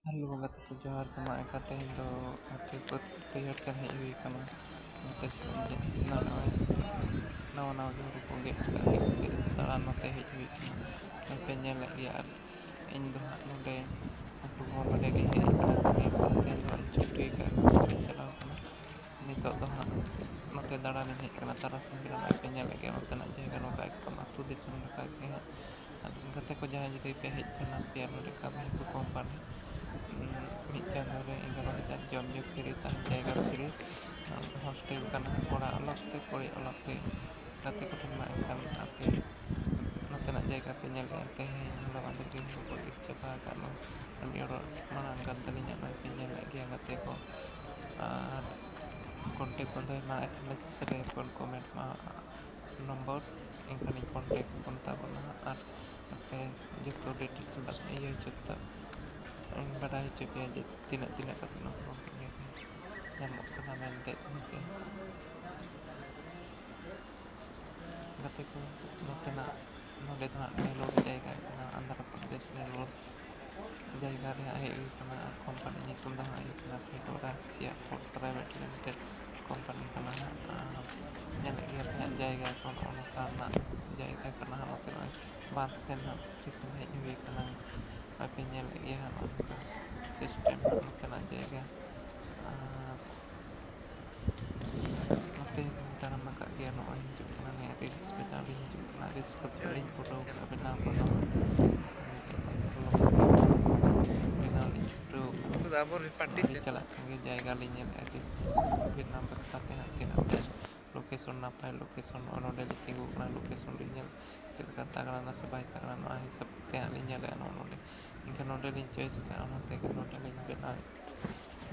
Halo ᱜᱟᱛᱮ ᱠᱚ ᱡᱚᱦᱟᱨ ᱜᱮ ᱢᱟ ᱮᱱᱠᱷᱟᱱ ᱛᱮᱦᱮᱧ ᱫᱚ ᱜᱟᱛᱮ ᱠᱚ ᱵᱟᱹᱭᱦᱟᱹᱲ ᱥᱮᱱ ᱦᱮᱡ ᱦᱩᱭ ᱟᱠᱟᱱᱟ ᱱᱚᱛᱮ ᱱᱚᱜᱼᱚᱭ ᱱᱟᱣᱟ ᱱᱟᱣᱟ ᱜᱮ ᱦᱩᱲᱩ ᱠᱚ ᱜᱮᱫ ᱠᱟᱜ ᱦᱮᱡ ᱠᱟᱛᱮᱫ ᱫᱟᱬᱟᱱ ᱱᱚᱛᱮ ᱦᱮᱡ ᱦᱩᱭ ᱟᱠᱟᱱᱟ ᱱᱚᱜᱼᱚᱭ ᱯᱮ ᱧᱮᱞᱮᱫ ᱜᱮᱭᱟ ᱟᱨ ᱤᱧ ᱫᱚ ᱦᱟᱸᱜ ᱱᱚᱸᱰᱮ ᱩᱱᱠᱩ ᱦᱚᱸ ᱱᱚᱸᱰᱮ ᱜᱤᱧ ᱦᱮᱡ ᱟᱠᱟᱱᱟ ᱠᱟᱹᱢᱤ ᱠᱚ ᱛᱮᱦᱮᱧ ᱫᱚ ᱦᱟᱸᱜ ᱪᱷᱩᱴᱤ ᱠᱟᱜ ᱠᱟᱹᱢᱤ ᱵᱟᱹᱧ ᱪᱟᱞᱟᱣ ᱟᱠᱟᱱᱟ ᱱᱤᱛᱚᱜ ᱫᱚ ᱦᱟᱸᱜ ᱱᱚᱛᱮ ᱫᱟᱬᱟᱱᱤᱧ ᱦᱮᱡ ᱟᱠᱟᱱᱟ ᱛᱟᱨᱟᱥᱤᱧ ᱵᱮᱲᱟ ᱱᱚᱜᱼᱚᱭ ᱯᱮ ᱧᱮᱞᱮᱫ ᱜᱮᱭᱟ ᱱᱚᱛᱮᱱᱟᱜ ᱡᱟᱭᱜᱟ ᱱᱚᱝᱠᱟ ᱮᱠᱫᱚᱢ ᱟᱹᱛᱩ ᱫᱤᱥᱚᱢ ᱞᱮᱠᱟᱜᱮ ᱦᱟᱸᱜ ᱟᱨ ᱜᱟᱛᱮ ᱠᱚ ᱡᱟᱦᱟᱸᱭ ᱡᱩᱫᱤ ᱯᱮ ᱦᱮᱡ ᱥᱟᱱᱟ ᱯᱮᱭᱟ ᱱᱚᱸᱰᱮ ᱠᱟᱹᱢᱤ ᱦᱚᱸᱠᱚ ᱠᱳᱢᱯᱟᱱᱤ ᱢᱤᱫ ᱪᱟᱸᱫᱳ ᱨᱮ 11,000 ᱡᱚᱢ ᱧᱩ ᱯᱷᱨᱤ ᱛᱟᱦᱮᱱ ᱡᱟᱭᱜᱟ ᱯᱷᱨᱤ ᱦᱳᱥᱴᱮᱞ ᱠᱟᱱᱟ ᱠᱚᱲᱟ ᱟᱞᱟᱜᱽ ᱛᱮ ᱠᱩᱲᱤ ᱟᱞᱟᱜᱽ ᱛᱮ ᱜᱟᱛᱮ ᱠᱚᱴᱷᱮᱱ ᱢᱟ ᱮᱱᱠᱷᱟᱱ ᱟᱯᱮ ᱱᱚᱛᱮᱱᱟᱜ ᱡᱟᱭᱜᱟ ᱯᱮ ᱧᱮᱞᱮᱫᱼᱟ ᱛᱮᱦᱮᱧ ᱦᱚᱞᱟ ᱢᱟᱫᱷᱮᱨ ᱜᱮ ᱦᱩᱲᱩ ᱠᱚ ᱤᱨ ᱪᱟᱵᱟ ᱟᱠᱟᱫ ᱢᱤᱫ ᱦᱚᱲ ᱢᱟᱲᱟᱝ ᱠᱟᱱ ᱛᱟᱹᱞᱤᱧᱟ ᱱᱚᱜᱼᱚᱭ ᱯᱮ ᱧᱮᱞᱮᱫ ᱜᱮᱭᱟ ᱜᱟᱛᱮ ᱠᱚ ᱟᱨ ᱠᱚᱱᱴᱮᱠ ᱠᱚ ᱫᱚᱦᱚᱭ ᱢᱟ SMS ᱨᱮ ᱠᱚᱢᱮᱱᱴ ᱢᱟ ᱱᱚᱢᱵᱚᱨ ᱮᱱᱠᱷᱟᱱᱤᱧ ᱠᱚᱱᱴᱮᱠᱴ ᱵᱚᱱ ᱛᱟᱵᱚᱱᱟ ᱟᱨ ᱟᱯᱮ ᱡᱚᱛᱚ ᱰᱤᱴᱮᱞᱥ ᱤᱭᱟᱹ ᱦᱚᱪᱚ ᱤᱧ ᱵᱟᱰᱟᱭ ᱦᱚᱪᱚ ᱯᱮᱭᱟ ᱡᱮ ᱛᱤᱱᱟᱹᱜ ᱠᱟᱛᱮᱫ ᱦᱩᱲᱩ ᱤᱭᱟᱹᱨᱮ ᱧᱟᱢᱚᱜ ᱠᱟᱱᱟ ᱢᱮᱱᱛᱮ ᱦᱮᱸᱥᱮ ᱜᱟᱛᱮ ᱠᱚ ᱱᱚᱛᱮᱱᱟᱜ ᱱᱚᱸᱰᱮ ᱫᱚ ᱦᱟᱸᱜ ᱱᱮᱞᱳᱨ ᱡᱟᱭᱜᱟ ᱠᱟᱱᱟ ᱚᱱᱫᱷᱨᱚᱯᱨᱚᱫᱮᱥ ᱱᱮᱞᱳᱨ ᱡᱟᱭᱜᱟ ᱨᱮ ᱦᱟᱸᱜ ᱦᱮᱡ ᱦᱩᱭ ᱟᱠᱟᱱᱟ ᱟᱨ ᱠᱳᱢᱯᱟᱱᱤ ᱧᱩᱛᱩᱢ ᱫᱚ ᱦᱟᱸᱜ ᱦᱩᱭᱩᱜ ᱠᱟᱱᱟ ᱯᱷᱮᱰᱳᱨᱟ ᱥᱤᱭᱟᱯᱳᱨᱴ ᱯᱨᱟᱭᱵᱷᱮᱴ ᱞᱤᱢᱤᱴᱮᱰ ᱠᱳᱢᱯᱟᱱᱤ ᱠᱟᱱᱟ ᱦᱟᱸᱜ ᱟᱨ ᱧᱮᱞᱮᱫ ᱜᱮᱭᱟ ᱯᱮ ᱦᱟᱸᱜ ᱡᱟᱭᱜᱟ ᱠᱚ ᱱᱚᱜᱼᱚ ᱱᱚᱝᱠᱟᱱᱟᱜ ᱡᱟᱭᱜᱟ ᱠᱟᱱᱟ ᱦᱟᱸᱜ ᱱᱚᱛᱮ ᱱᱚᱜᱼᱚᱭ ᱵᱟᱸᱫᱷ ᱥᱮᱱ ᱦᱟᱸᱜ ᱯᱩᱠᱷᱨᱤ ᱥᱮᱱ ᱦᱮᱡ ᱦᱩᱭ ᱟᱠᱟᱱᱟ ᱱᱚᱜᱼᱚᱭ ᱯᱮ ᱧᱮᱞᱮᱫ ᱜᱮᱭᱟ ᱦᱟᱸᱜ ᱱᱚᱜᱼᱚ ᱱᱚᱝᱠᱟ ᱥᱤᱥᱴᱮᱢ ᱦᱟᱸᱜ ᱱᱚᱛᱮᱱᱟᱜ ᱡᱟᱭᱜᱟ ᱟᱨ ᱱᱚᱛᱮ ᱛᱟᱲᱟᱢ ᱟᱠᱟᱫ ᱜᱮᱭᱟ ᱱᱚᱜᱼᱚᱭ ᱦᱤᱡᱩᱜ ᱠᱟᱱᱟ ᱱᱤᱭᱟᱹ ᱨᱤᱞᱥ ᱵᱮᱱᱟᱣ ᱞᱤᱧ ᱦᱤᱡᱩᱜ ᱠᱟᱱᱟ ᱨᱤᱞᱥ ᱠᱚᱫᱚ ᱞᱤᱧ ᱯᱩᱨᱟᱹᱣ ᱠᱟᱜᱼᱟ ᱵᱮᱱᱟᱣ ᱠᱚᱫᱚ ᱦᱟᱸᱜ ᱱᱤᱛᱚᱜ ᱫᱚ ᱵᱷᱞᱚᱜ ᱵᱷᱤᱰᱤᱭᱳ ᱦᱟᱸᱜ ᱵᱮᱱᱟᱣ ᱞᱤᱧ ᱪᱷᱩᱴᱟᱹᱣ ᱟᱠᱟᱱᱟ ᱟᱹᱣᱨᱤ ᱪᱟᱞᱟᱜ ᱠᱷᱟᱱ ᱜᱮ ᱡᱟᱭᱜᱟ ᱞᱤᱧ ᱧᱮᱞᱮᱫᱼᱟ ᱨᱤᱞᱥ ᱵᱮᱱᱟᱣ ᱵᱟᱠᱷᱨᱟᱛᱮ ᱦᱟᱸᱜ ᱛᱤᱱᱟᱹᱜ ᱵᱮᱥ ᱞᱳᱠᱮᱥᱚᱱ ᱱᱟᱯᱟᱭ ᱞᱳᱠᱮᱥᱚᱱ ᱱᱚᱜᱼᱚᱭ ᱱᱚᱸᱰᱮ ᱞᱤᱧ ᱛᱤᱸᱜᱩ ᱟᱠᱟᱱᱟ ᱞᱳᱠᱮᱥᱚᱱ ᱞᱤᱧ ᱧᱮᱞ ᱪᱮᱫ ᱞᱮᱠᱟ ᱛᱟᱜᱲᱟ ᱱᱟᱥᱮ ᱵᱟᱭ ᱛᱟᱜᱲᱟ ᱱᱚᱣᱟ ᱦᱤᱥᱟᱹᱵ ᱛᱮ ᱦᱟᱸᱜ ᱞᱤᱧ ᱧᱮᱞᱮᱫᱼᱟ ᱱᱚᱜᱼᱚ ᱱᱚᱸᱰᱮ ᱮᱱᱠᱷᱟᱱ ᱱᱚᱸᱰᱮ ᱞᱤᱧ ᱪᱚᱭᱮᱥ ᱠᱟᱜᱼᱟ ᱚᱱᱟ ᱛᱮᱜᱮ ᱱᱚᱸᱰᱮ ᱞᱤᱧ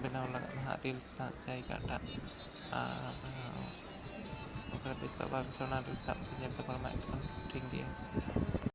ᱵᱮᱱᱟᱣ ᱞᱟᱜᱟᱫ ᱦᱟᱸᱜ ᱨᱤᱞᱥ ᱦᱟᱸᱜ ᱡᱟᱭᱜᱟᱴᱟᱜ ᱟᱨ ᱚᱠᱟᱨᱮ ᱵᱮᱥᱚᱜ ᱵᱟᱭ ᱵᱮᱥᱚᱜ ᱚᱱᱟ ᱨᱤᱞᱥ ᱦᱟᱸᱜ ᱯᱮ ᱧᱮᱞ ᱛᱟᱵᱚᱱᱟ ᱢᱟ ᱮᱱᱠᱷᱟᱱ ᱴᱷᱤᱠ ᱜᱮᱭᱟ